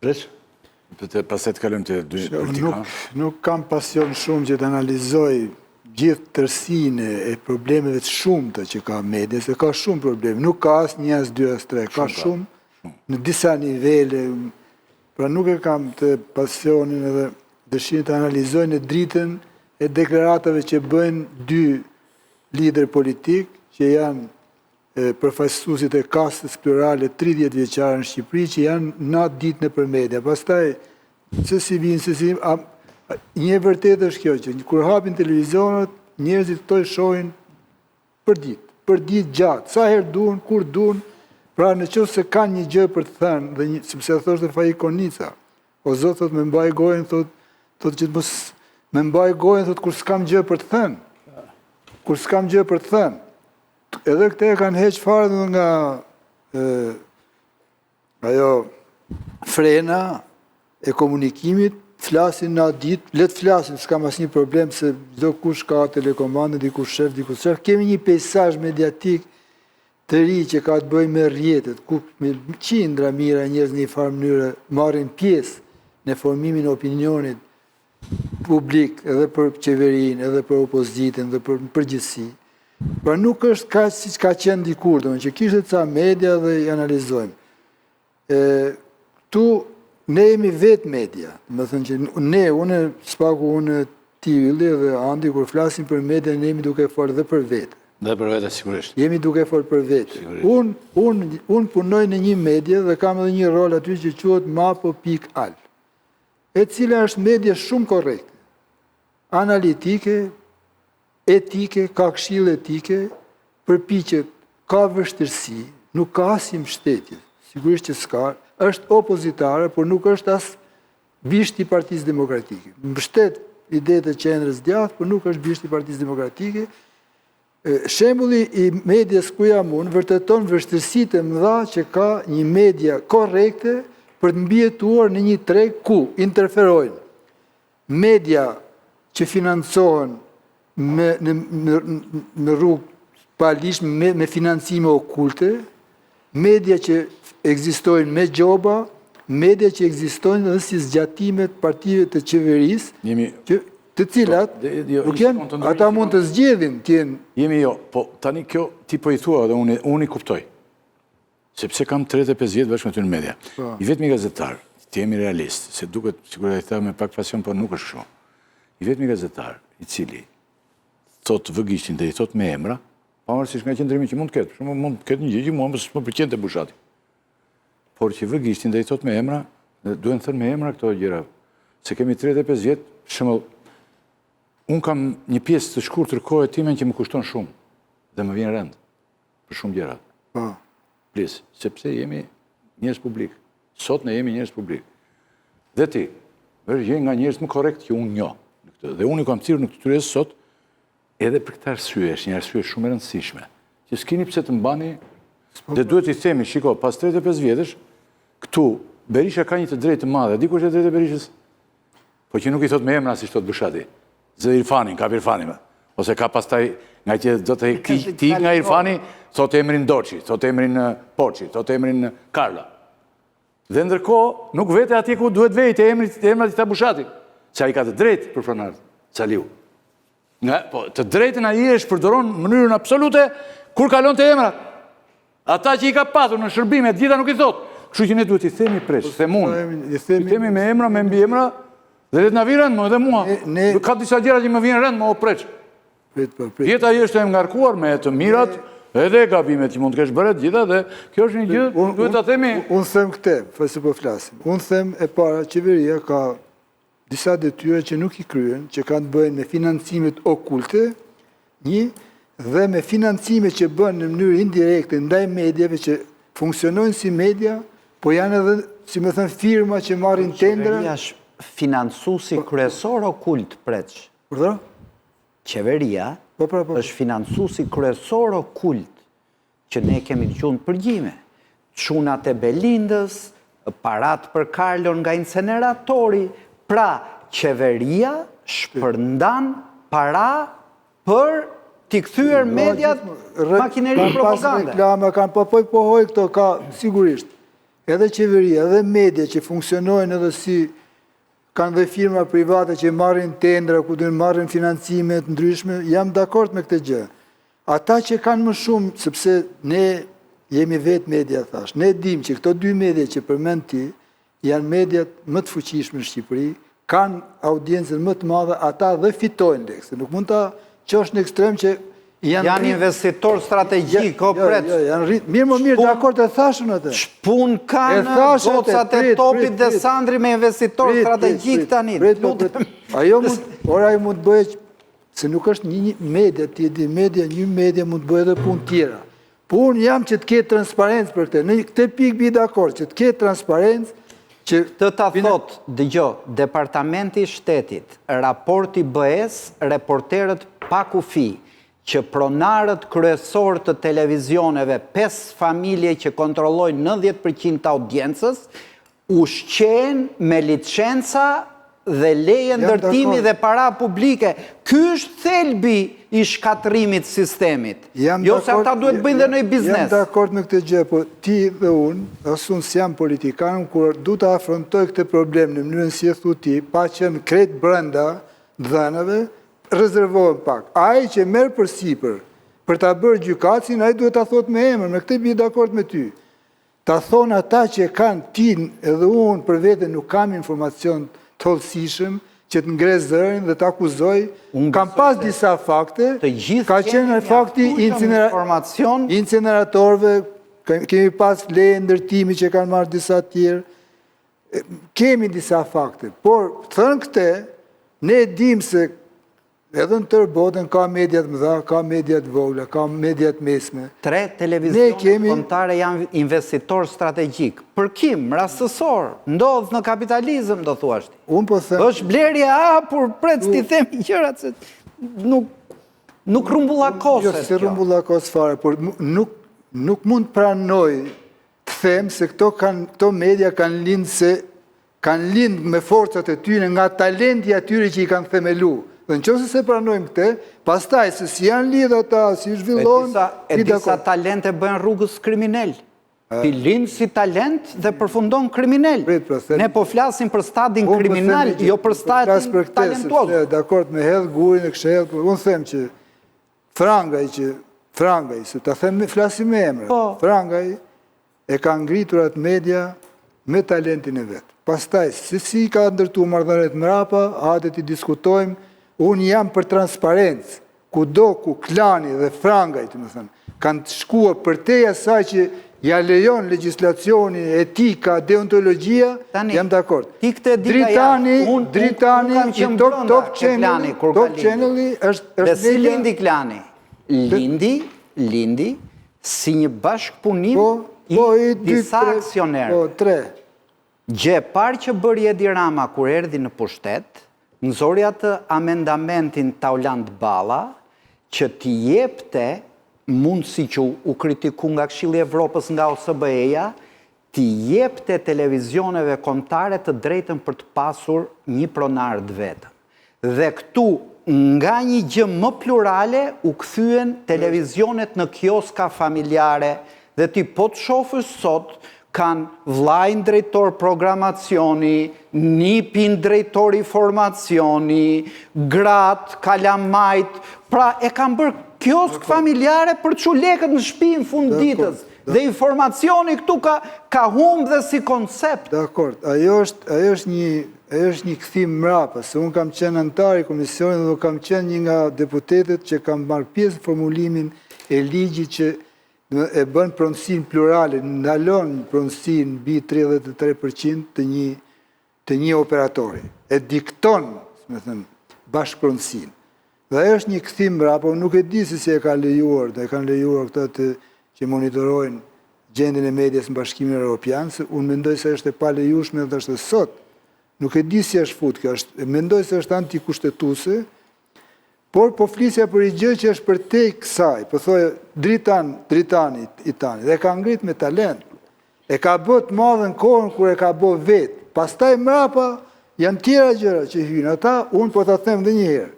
Preç? Pastaj të kalojmë te dy politika. Nuk kam pasion shumë që të analizoj gjithë tërsinë e problemeve të shumta që ka media, se ka shumë probleme. Nuk ka as një, as dy, as tre, ka shumë në disa nivele. Pra nuk e kam të pasionin edhe dëshirën të analizoj në dritën e deklaratave që bëjnë dy lider politik, që janë përfaqësuesit e kastës plurale 30 vjeçare në Shqipëri, që janë natë ditë nëpër media. Pastaj se si vinë, se si një vërtet është kjo që kur hapin televizionët, njerëzit këto e shohin për ditë gjatë, sa herë duan, kur duan. Pra në qoftë se kanë një gjë për të thënë, sepse thoshte Faik Konica, o Zot, thot, me mbaj gojën, thot që të mos me mbaj gojën, thot, kur s'kam gjë për të thënë. Kur s'kam gjë për të thënë. Edhe këte e kanë heq fare nga ajo frena e komunikimit, flasin në atë ditë, letë flasin, s'kam asnjë problem, se çdo kush ka telekomandë, dikush shef. Kemi një pejsazh mediatik të ri që ka të bëjë me rrjetet, ku me qindra mira njerëz në një farë mënyrë marrin pjesë në formimin e opinionit publik, edhe për qeverinë, edhe për opozitën, edhe për përgjithësi. Pra nuk është kaq siç ka qenë dikur, domethënë që kishte ca media dhe i analizojmë. Këtu ne jemi vetë media, domethënë që ne, unë ti Ylli dhe Andi, kur flasim për media, ne jemi duke folur edhe për vetë. Dhe për vete, sigurisht. Jemi duke folur për vetë. Unë punoj në një media dhe kam edhe një rol aty që quhet Mapo.al, e cila është media shumë korrekte, analitike, etike, ka këshill etike, përpiqet, ka vështirësi, nuk ka asnjë mbështetje, sigurisht që s'ka, është opozitare, por nuk është as bisht i Partisë Demokratike. Mbështet idetë e qendrës djathtë, por nuk është bisht i Partisë Demokratike. Shembulli i medias ku jam unë vërteton vështirësitë e mëdha që ka një media korrekte për të mbijetuar në një treg ku interferojnë media që financohen në rrugë palishme me financime okulte, media që ekzistojnë me gjoba, media që ekzistojnë edhe si zgjatimet partive të qeverisë, të cilat, ata mund të zgjedhin tjenë. Jemi jo, po tani kjo ti po i thua dhe unë i kuptoj. Sepse kam 35 vjetë bashkë me ty në media. I vetëmi gazetar, ti jemi realist, se duket, sigurisht e thëmë me pak pasion, por nuk është shumë. I vetëmi gazetar, i cili thot vëgishtin dhe i thot me emra, pavarësisht nga qëndrimi që mund të ketë, shumë mund të ketë një gjë që mund të pëlqente bushati. Por që vëgishtin dhe i thot me emra, duhen thënë me emra këto gjëra. Se kemi 35 vjetë, shembull, unë kam një pjesë të shkurtër kohë time që më kushton shumë dhe më vjen rend për shumë gjëra. Plis, sepse jemi njerëz publik. Sot ne jemi njerëz publik. Dhe ti, je nga njerëz më korrekt që unë njoh. Dhe unë i kam thirrur në këtë tyrezë sot edhe për këtë arsye, është një arsye shumë e rëndësishme. Që s'keni pse të mbani dhe duhet i themi, shiko, pas 35 vjetësh, këtu Berisha ka një të drejtë të madhe. Di kush është drejtë e Berishës? Po që nuk i thot me emra si thot Bushati. Zë Irfani, kap Irfani me. Ose ka pastaj, nga që do të ti nga Irfani, thot emrin Doçi, thot emrin Poçi, thot emrin Karla. Dhe ndërkohë, nuk vete atje ku duhet vejtë emrat i ta Bushati. Se ai ka të drejtë për pronarët, Saliu. Po, të drejtën ai është përdoron në mënyrën absolute kur kalon të emrat. Ata që i ka patur në shërbime, gjitha nuk i thot. Kështu që ne duhet i themi preç, i themi me emra, me mbi emra, dhe le të na vi rend më edhe mua. Ka disa gjëra që më vjen rend më o preç. Jeta është e ngarkuar me të mirat, edhe gabimet që mund të kesh bërë gjitha, dhe kjo është një gjë, duhet ta themi. Unë them këtë, se po flasim. Unë them e para, qeveria ka disa detyra që nuk i kryen, që kanë të bëjnë me financimet okulte, dhe me financime që bënë në mënyrë indirekte ndaj medjave që funksionojnë si media, po janë edhe, si me thënë, firma që marrin tendra. Qeveria është financuesi kryesor okult, preç. Përdo? Qeveria është financuesi kryesor okult që ne kemi të gjunë përgjime. Çunat e Belindës, parat për Karlon nga inceneratori, pra qeveria shpërndan para për t'i kthyer mediat makineri propagande. Kanë pas reklame, kanë pohoj këto, ka sigurisht. edhe qeveria, edhe media që funksionojnë edhe si kanë dhe firma private që marrin tendra, ku të marrin financimet ndryshme, jam dakord me këtë gjë. Ata që kanë më shumë, sepse ne jemi vetë media, thash, ne dim që këto dy media që përmend ti, janë mediat më të fuqishme në Shqipëri, kanë audiencën më të madhe, ata dhe fitojnë lekse. Nuk mund ta qosh në ekstrem që janë investitor strategjik, o pret. Janë rrit. Mirë, dakord e thashën atë. Shpun kanë gocat e topit dhe Sandri me investitor strategjik tani. Ajo mund të bëjë, se nuk është një media, ti e di media, një media mund të bëjë edhe punë tjera. Po unë jam që të ketë transparencë për këtë. Në këtë pikë bi dakord, që të ketë transparencë, të ta thot, dëgjo, Departamenti i Shtetit, raporti BE-s, reporterët pa kufi, që pronarët kryesor të televizioneve, 5 familje që kontrollojnë 90% të audiencës, ushqen me licenca dhe leje ndërtimi dhe para publike. Ky është thelbi i shkatrimit sistemit. Jo se ata duhet bëjnë dhe në i biznes. Jam dakord me këtë gjë, po ti dhe unë, asë unë si jam politikan, kur du të afrontoj këtë problem në mënyrën si e thu ti, pa qenë kret brenda dhënave, rezervohen pak. Ai që merë për sipër, për ta bërë gjykatësin, ai duhet ta thot me emër, me këtë bi dakord me ty. Ta thonë ata që kanë tin, edhe unë për vete nuk kam informacion të hollësishëm, që të ngre zërin dhe të akuzoj, kam pas disa fakte, ka qenë fakti incineratorve, kemi pas leje ndërtimi që kanë marrë disa tjerë, kemi disa fakte, por thënë këte, ne dim se edhe në tërë botën ka mediat mëdha, ka mediat vogla, ka mediat mesme. 3 televizionet kombëtare janë investitor strategjik. Për kim, rastësor, ndodhë në kapitalizëm, do thuashti. Unë po them... është blerje hapur, pret ti themi gjërat se nuk rumbullakose. Jo, se rumbullakose fare, por nuk mund pranoj të them se këto media kanë lindë me forcat e tyre nga talenti atyre që i kanë themelu. Dhe në qëse se pranojmë këte, pastaj se si janë lidhë ata, si zhvillon... E disa talente bëjnë rrugës kriminell. Ti linë si talent dhe përfundon kriminell. Ne po flasim për stadin kriminal, jo për stadin talentuoz. Dakord me hedhë gurin e kështë hedhë, unë them që Frangaj, se ta them flasim me emre, Frangaj e ka ngritur atë media me talentin e vetë. Pastaj, se si ka ndërtu marrëdhëniet mrapa, hajde ti diskutojmë. Unë jam për transparencë, ku klani dhe Frangaj, të më thënë, kanë të shkua për teja saj që ja lejon legislacioni, etika, deontologjia, jam dakord. Dritani, Top Channel është... Dhe si lindi klani? Lindi, si një bashkëpunim i disa aksionerë. 3. Gje parë që bërë Edi Rama kur erdi në pushtet, nëzori atë amendamentin Tauland Balla, që t'i jepte mundësi që u kritiku nga Këshilli i Evropës nga OSBE-ja, t'i jepte televizioneve kombëtare të drejtën për të pasur një pronar të vetëm. Dhe këtu, nga një gjë më plurale, u kthyen televizionet në kioska familjare, dhe ti po të shofës sot, kanë vlajnë drejtor programacioni, nipin drejtor informacioni, gratë, kalamajt, pra e kanë bërë kiosk familjare për që lekët në shtëpi në fund ditës. Dhe informacioni këtu ka humbë dhe si koncept. Dakord, ajo është një këthim mrapa, se unë kam qenë antar i komisionit dhe kam qenë një nga deputetet që kam marrë pjesë në formulimin e ligji që e bën pronësin plurale, ndalon pronësin bi 33% të një operatori. E dikton, bashkë pronësin. Dhe ajo është një këthim mrapa, nuk e di se si e ka lejuar, dhe e kanë lejuar këta që monitorojnë gjendjen e medias në Bashkimin Evropian, se unë mendoj se është e pa lejueshme dhe është sot. Nuk e di si është fut kjo, mendoj se është antikushtetuese, por po flisja për i gjë që është për te kësaj, po thojë Dritani i tani, dhe ka ngrit me talent, e ka bët madhe në kohën kër e ka bë vetë, pastaj mrapa janë tjera gjëra që hynë, ata unë po të them dhe njëherë,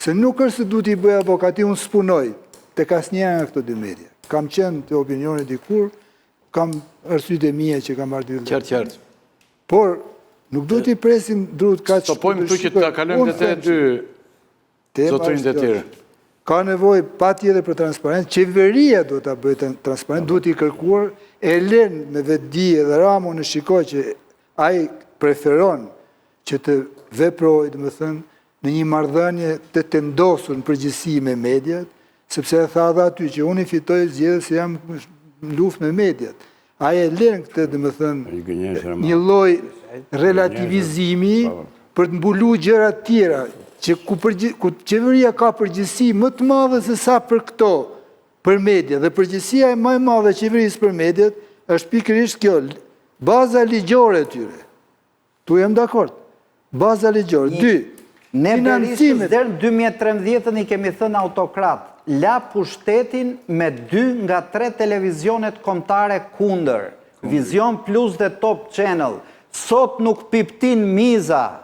se nuk është se du t'i bëj avokati, unë s'punoj të kas njëra nga këto dy media. Kam qenë të opinioni dikur, kam arsyet e mia që kam marrë dy. Qartë. Por nuk do t'i presim drut kaq. Stopojmë këtu që ta kalojmë te dy zotërinjtë e tjerë. Ka nevojë patjetër për transparencë, qeveria do ta bëjë transparent, duhet i kërkuar Elen me vetdije dhe Ramo në shikoj që ai preferon që të veprojë, domethënë, në një marrëdhënie të tendosur në përgjithësi me mediat, sepse e tha edhe aty që unë i fitoj zgjedhjes se jam në luftë me mediat. Ai e lën këtë, domethënë, një lloj relativizimi për të mbuluar gjëra të tjera, që ku qeveria ka përgjegjësi më të madhe se sa për këto, për media, dhe përgjegjësia e më e madhe e qeverisë për mediat është pikërisht kjo, baza ligjore e tyre. Tu jam dakord. Baza ligjore. 2. Ne Berishës deri në 2013 i kemi thënë autokrat, la pushtetin me 2 nga 3 televizionet kombëtare kundër, Vision Plus dhe Top Channel. Sot nuk piptin miza,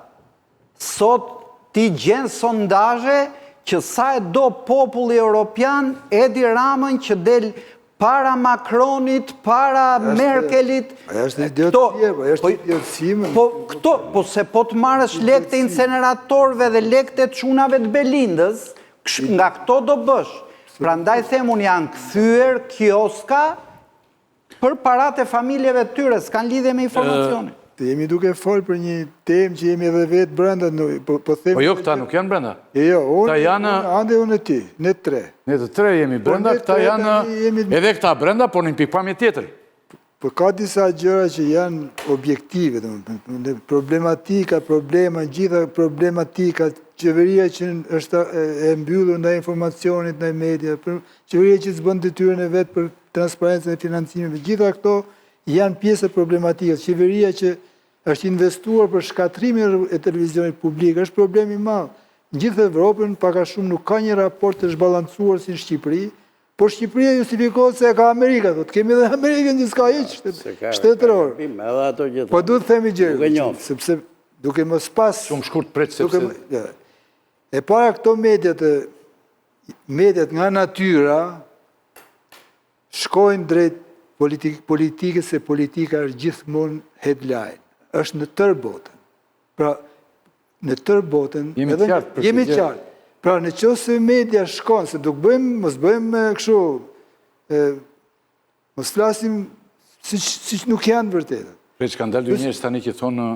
sot ti gjen sondazhe që sa e do populli europian, Edi Ramën që del para Macronit, para Merkelit. Aja është idiotësie, Po se po të marrësh lekët e inceneratorëve dhe lekët e çunave të Belindës, nga këto do bësh. Prandaj them unë janë kthyer kioska për paratë e familjeve të tyre, s'kan lidhje me informacionin. Jemi duke folë për një temë që jemi edhe vetë brenda. Po jo, këta nuk janë brenda. Jo, ande unë e ti, ne 3. Ne të 3 jemi brenda, këta janë edhe këta brenda, por në pikpamje tjetër. Po ka disa gjëra që janë objektive, problematika, gjitha problematika, qeveria që është e mbyllur ndaj informacionit, ndaj media, qeveria që s'bën detyrën e vetë për transparencën e financimeve, gjitha këto janë pjesë e problematikës. Qeveria që është investuar për shkatrimin e televizionit publik, është problemi madh. Në gjithë Evropën, paka shumë nuk ka një raport të zhbalancuar si në Shqipëri, por Shqipëria justifikohet se ka Amerika, do të kemi edhe Amerikën që s'ka hiç shtetëror. Po duhet të themi gjë, sepse duke mos pas shumë shkurt pret sepse e para këto mediat nga natyra shkojnë drejt politikës, se politika është gjithmonë headline, është në tërë botën. Pra, në tërë botën, jemi qartë. Pra, në qoftë se media shkojnë, se mos bëjmë kështu, mos flasim si që nuk janë vërtetë. Pre që kanë dalë dy njerëz tani që thonë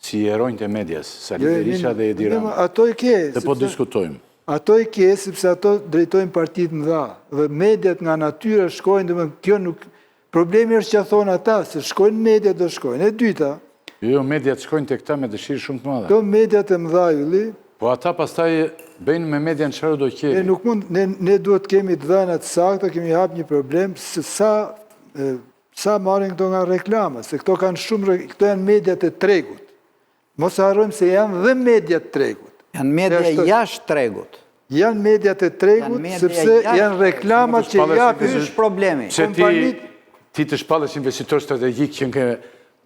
si heronjtë e medias, Sali Berisha dhe Edi Rama. Ato i ke. Dhe po diskutojmë. Ato i ke, sepse ato drejtojnë partitë mëdha. Dhe mediat nga natyra shkojnë, dhe kjo nuk... Problemi është që thonë ata, se shkojnë mediat do shkojnë. E dyta... Jo, mediat shkojnë të këta me dëshirë shumë të madhe. Këto mediat e mëdha, Julli... Po ata pastaj bëjnë me media në çfarë do qeri. Nuk mund, ne duhet kemi të dhëna të sakta, kemi hap një problem, se sa marrin këto nga reklama, se këto janë mediat e tregut. Mos harrojmë se janë dhe mediat e tregut. Janë media jashtë tregut. Janë mediat e tregut, sepse janë reklamat që japin... Është problemi. Se ti të shpallesh investitor strategjik që në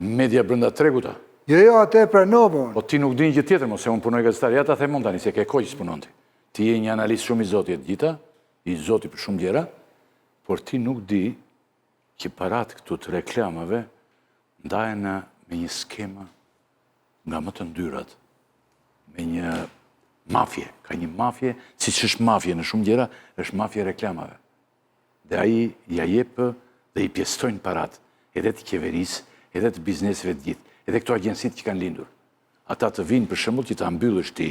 media brenda treguta? Jo, atë e pranovën. Po ti nuk di një gjë tjetër, mos e unë punoj gazetari, ata themon tani, se ke kohë që punon ti. Ti je një analist shumë i zoti e gjitha, i zoti për shumë gjëra, por ti nuk di që parat këtu të reklamave ndajnë me një skema nga më të ndyrat, me një mafje, ka një mafje, si që është mafje në shumë gjëra, është mafje reklamave. Dhe aji ja jepë dhe i pjestojnë parat, edhe të qeveris, edhe të biznesve të gjithë, edhe këto agjensit që kanë lindur. Ata të vinë për shembull që ta mbyllësh ti,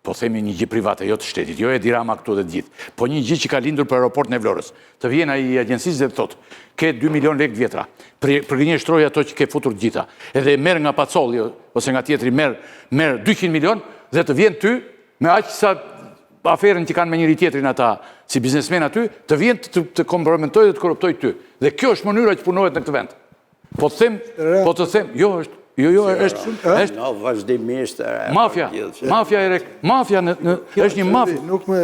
po themi një gjë private, jo të shtetit, jo Edi Rama këtu dhe të gjithë, po një gjë që ka lindur për aeroportin e Vlorës. Të vjen ai agjensis dhe të thotë, ke 2 milion lekë vjetra, përgënjeshtroj ato që ke futur gjitha, edhe merr nga Pacolli ose nga tjetri merr 200 milion dhe të vjen ty me aq sa aferën që kanë me njëri tjetrin ata si biznesmen aty, të vjen të kompromitoj dhe të korruptoj ty. Dhe kjo është mënyra që punohet në këtë vend. Po të them, jo është No, vazhdimisht... Mafja është një mafja. Nuk me...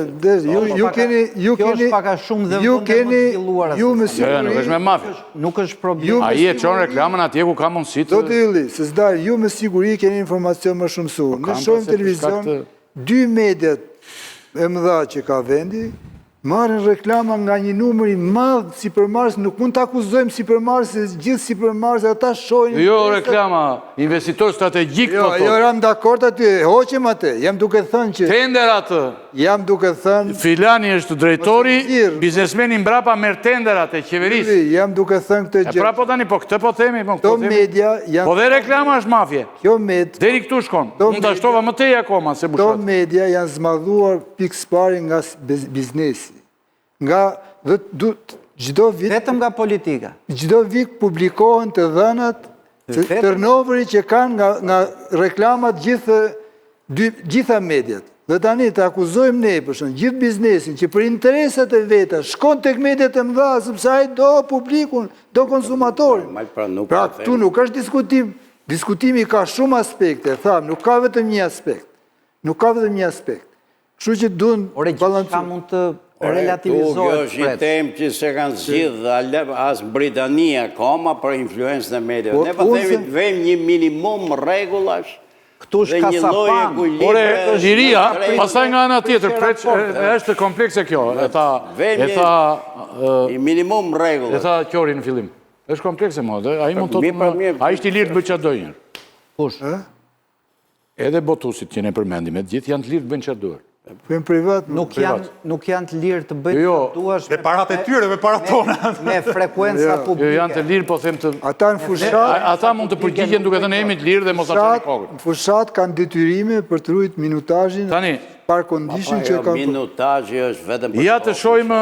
Ju është paka shumë dhe vëndë më të zhvilluar. Nuk është me mafja. Nuk është problem. A i e qonë reklamën atje ku ka mundësit. Do të illi, se zdar, ju me siguri keni informacion më shumë su. Në shojmë televizion, 2 mediat e mëdha që ka vendi, marrin reklama nga një numër i madh supermarkets, nuk mund të akuzojmë supermarkets se gjithë supermarkets ata shohin. Jo reklama, investitor strategjik po Jo, jam dakord aty, hoqem atë. Jam duke thënë që tender atë. jam duke thënë Filani është drejtori, biznesmeni mbrapa merr tenderat e qeverisë. jam duke thënë këtë E gjë. pra po tani, po këtë po themi, po Këto këtë themi. media janë Po dhe reklama është mafje. kjo med Deri këtu shkon. Unë ta shtova më tej akoma se Këto bushat. media janë zmadhuar pikë pari nga biznesi. Nga çdo vit Vetëm nga politika. çdo vit publikohen të dhënat se Vetëm. turnoveri që kanë nga reklamat gjitha mediat. Dhe tani të akuzojmë ne për shembull gjithë biznesin që për interesat e veta shkon tek mediat e mëdha sepse ai do publikun, do konsumatorin. Pra këtu nuk është diskutim. Diskutimi ka shumë aspekte, tham, nuk ka vetëm një aspekt. Nuk ka vetëm një aspekt. Kështu që duhen Ore, gjithçka mund të Kjo relativizohet. është një temë që se kanë zgjidhë as Britania akoma për influencën e mediave. Ne po themi të vëmë një minimum rregullash. Këtu është kasapan. Ore, liria, pastaj nga ana tjetër, është komplekse kjo. E minimum rregullash. E tha Qori në fillim. Është komplekse më, ai mund të ai është i lirë të bëjë çfarë do një. Kush? Edhe botusit që ne përmendim, e gjithë janë të lirë të bëjnë çfarë duan. Për privat, Nuk janë të lirë të bëjnë Jo, duash Me parat e tyre, me parat tona. me frekuenca Jo, publike. janë të lirë, po them të... ata në fushat, Ata mund të përgjigjen duke thënë jemi të lirë dhe mos aqani kokën. në fushat kanë detyrime për të ruajtur minutazhin Tani, par condition që kanë. Minutazhi është vetëm për ja të shojmë